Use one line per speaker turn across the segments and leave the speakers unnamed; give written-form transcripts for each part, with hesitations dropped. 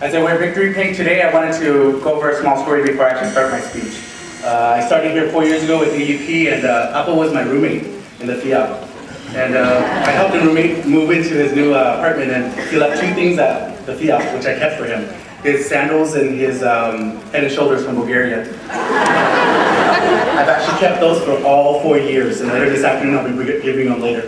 As I wear victory paint today, I wanted to go over a small story before I actually start my speech. I started here 4 years ago with AUP, and Apo was my roommate in the FIAP. And I helped him move into his new apartment, and he left two things at the FIAP, which I kept for him. His sandals and his Head and Shoulders from Bulgaria. I've actually kept those for all 4 years, and later this afternoon I'll be giving them later.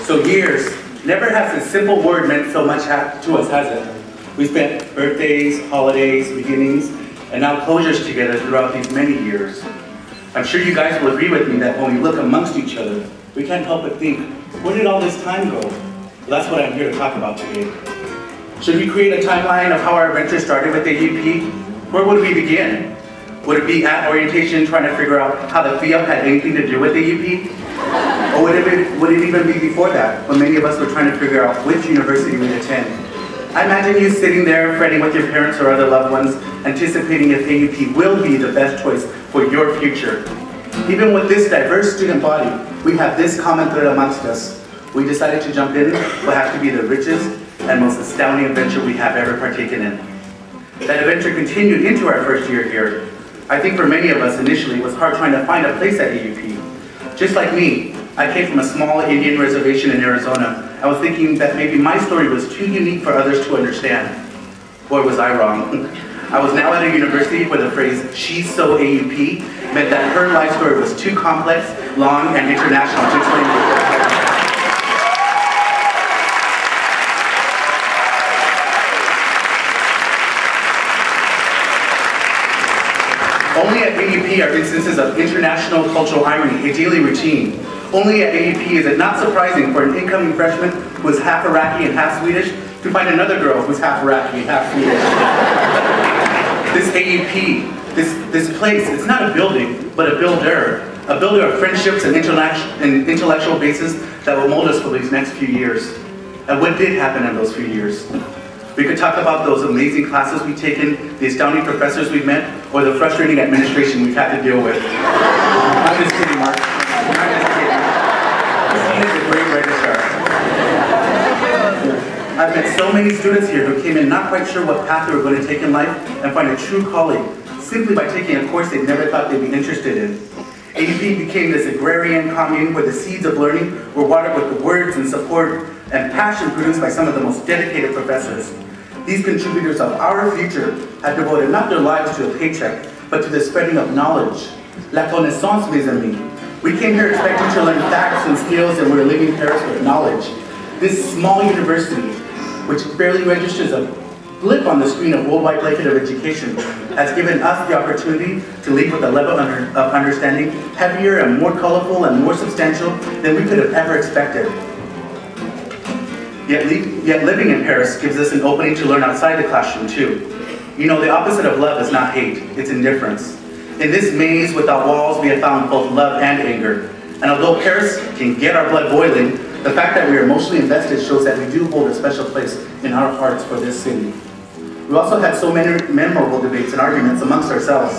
So years, never has a simple word meant so much to us, has it? We spent birthdays, holidays, beginnings, and now closures together throughout these many years. I'm sure you guys will agree with me that when we look amongst each other, we can't help but think, where did all this time go? Well, that's what I'm here to talk about today. Should we create a timeline of how our adventure started with AUP? Where would we begin? Would it be at orientation trying to figure out how the FIAP had anything to do with AUP? Or would it even be before that, when many of us were trying to figure out which university we'd attend? I imagine you sitting there fretting with your parents or other loved ones, anticipating if AUP will be the best choice for your future. Even with this diverse student body, we have this common thread amongst us. We decided to jump in what has to be the richest and most astounding adventure we have ever partaken in. That adventure continued into our first year here. I think for many of us initially it was hard trying to find a place at AUP. Just like me, I came from a small Indian reservation in Arizona. I was thinking that maybe my story was too unique for others to understand. Boy, was I wrong. I was now at a university where the phrase, "she's so AUP," meant that her life story was too complex, long, and international to explain to her. Only at AUP are instances of international cultural irony a daily routine. Only at AUP is it not surprising for an incoming freshman who is half Iraqi and half Swedish to find another girl who's half Iraqi and half Swedish. This AUP, this place, it's not a building, but a builder of friendships and intellectual bases that will mold us for these next few years. And what did happen in those few years? We could talk about those amazing classes we've taken, the astounding professors we've met, or the frustrating administration we've had to deal with. I'm just kidding, Mark. I'm just kidding. He is a great registrar. I've met so many students here who came in not quite sure what path they were going to take in life and find a true calling simply by taking a course they never thought they'd be interested in. AUP became this agrarian commune where the seeds of learning were watered with the words and support and passion produced by some of the most dedicated professors. These contributors of our future have devoted not their lives to a paycheck, but to the spreading of knowledge. La connaissance, mes amis. We came here expecting to learn facts and skills, and we're leaving Paris with knowledge. This small university, which barely registers a blip on the screen of worldwide blanket of education, has given us the opportunity to leave with a level of understanding heavier and more colorful and more substantial than we could have ever expected. Yet living in Paris gives us an opening to learn outside the classroom too. You know, the opposite of love is not hate, it's indifference. In this maze without walls, we have found both love and anger. And although Paris can get our blood boiling, the fact that we are emotionally invested shows that we do hold a special place in our hearts for this city. We also had so many memorable debates and arguments amongst ourselves.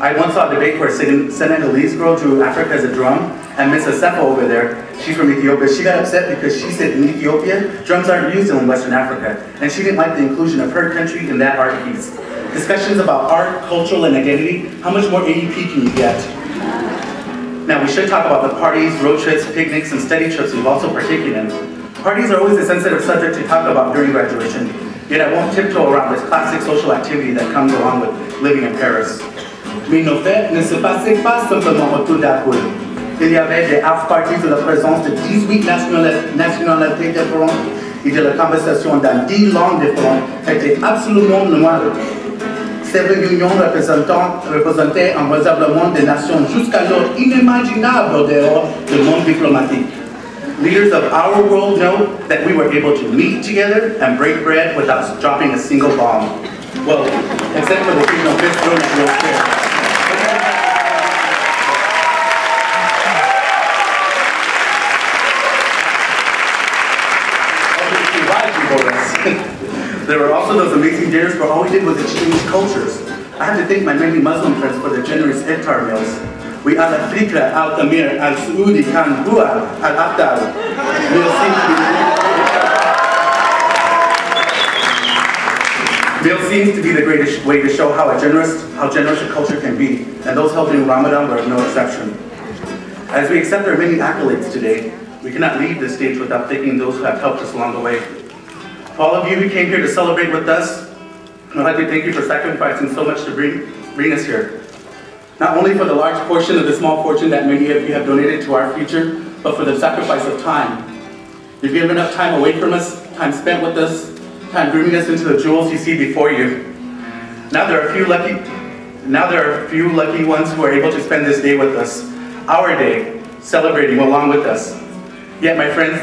I once saw a debate where a Senegalese girl drew Africa as a drum, and Miss Asefa over there, she's from Ethiopia, she got upset because she said in Ethiopia, drums aren't used in Western Africa, and she didn't like the inclusion of her country in that art piece. Discussions about art, cultural, and identity, how much more AUP can you get? Now we should talk about the parties, road trips, picnics, and study trips we've also partaken in. Parties are always a sensitive subject to talk about during graduation, yet I won't tiptoe around this classic social activity that comes along with living in Paris. Mais nos fêtes ne se passaient pas simplement autour de la cour. Il y avait des house parties de la présence de 18 nationalités différentes et de la conversation dans 10 langues différentes était absolument noire. Ces réunions représentaient un rassemblement des nations jusqu'alors inimaginables au dehors du monde diplomatique. Leaders of our world know that we were able to meet together and break bread without dropping a single bomb. Well, except for the signal fifth thrown at your chair. There were also those amazing dinners where all we did was exchange cultures. I had to thank my many Muslim friends for their generous iftar meals. وعلى Al-Tamir Al-Saudi كان هو الأفضل. Meal seems to be the greatest way to show how generous a culture can be, and those held in Ramadan were no exception. As we accept our many accolades today, we cannot leave this stage without thanking those who have helped us along the way. For all of you who came here to celebrate with us, I'd like to thank you for sacrificing so much to bring us here. Not only for the large portion of the small fortune that many of you have donated to our future, but for the sacrifice of time. You've given up time away from us, time spent with us, time grooming us into the jewels you see before you. Now there are a few lucky ones who are able to spend this day with us, our day, celebrating along with us. Yet, my friends,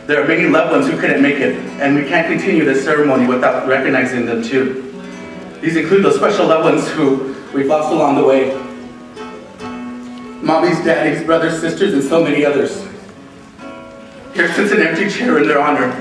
there are many loved ones who couldn't make it, and we can't continue this ceremony without recognizing them too. These include those special loved ones who we've lost along the way. Mommies, daddies, brothers, sisters, and so many others. Here sits an empty chair in their honor.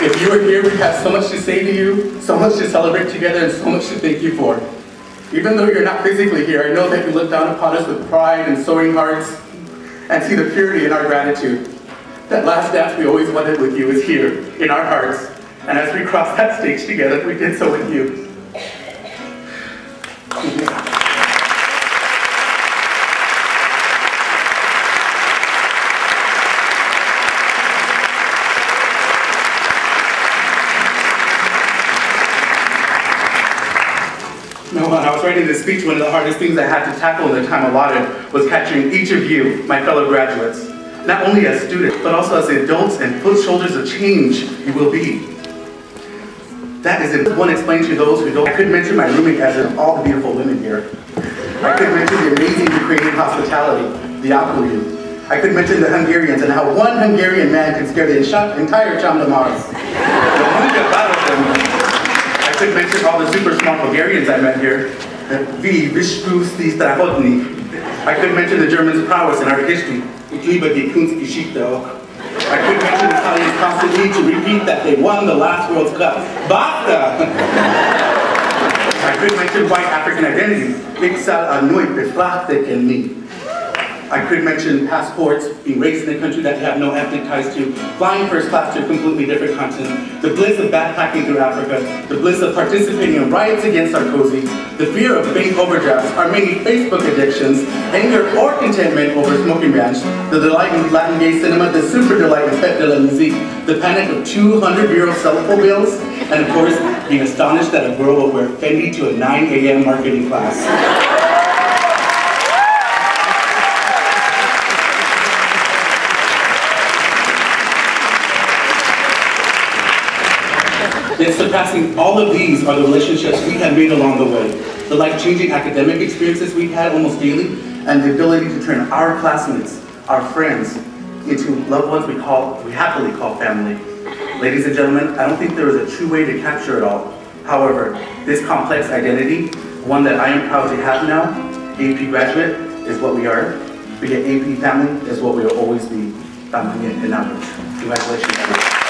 If you are here, we have so much to say to you, so much to celebrate together, and so much to thank you for. Even though you're not physically here, I know that you look down upon us with pride and soaring hearts, and see the purity in our gratitude. That last dance we always wanted with you is here, in our hearts, and as we crossed that stage together, we did so with you. No, when I was writing this speech, one of the hardest things I had to tackle in the time allotted was capturing each of you, my fellow graduates, not only as students, but also as adults and foot shoulders of change you will be. That is one explained to those who don't. I could mention my roommate as in all the beautiful women here. I could mention the amazing Ukrainian hospitality, the Akuyu. I could mention the Hungarians and how one Hungarian man could scare the entire Chamdamars. I could mention all the super smart Bulgarians I met here. I could mention the Germans' prowess in art history. I could mention Italians constantly to repeat that they won the last World Cup. Basta! I could mention white African identity. I could mention passports, being raised in a country that you have no ethnic ties to, flying first class to a completely different continent, the bliss of backpacking through Africa, the bliss of participating in riots against Sarkozy, the fear of bank overdrafts, our many Facebook addictions, anger or contentment over smoking bans, the delight in Latin gay cinema, the super delight in fête de la musique, the panic of 200-euro cell phone bills, and of course, being astonished that a girl will wear Fendi to a 9 a.m. marketing class. Yet surpassing all of these are the relationships we have made along the way, the life-changing academic experiences we've had almost daily, and the ability to turn our classmates, our friends, into loved ones we happily call family. Ladies and gentlemen, I don't think there is a true way to capture it all. However, this complex identity, one that I am proud to have now, AP graduate, is what we are. We get AP family is what we will always be. Congratulations.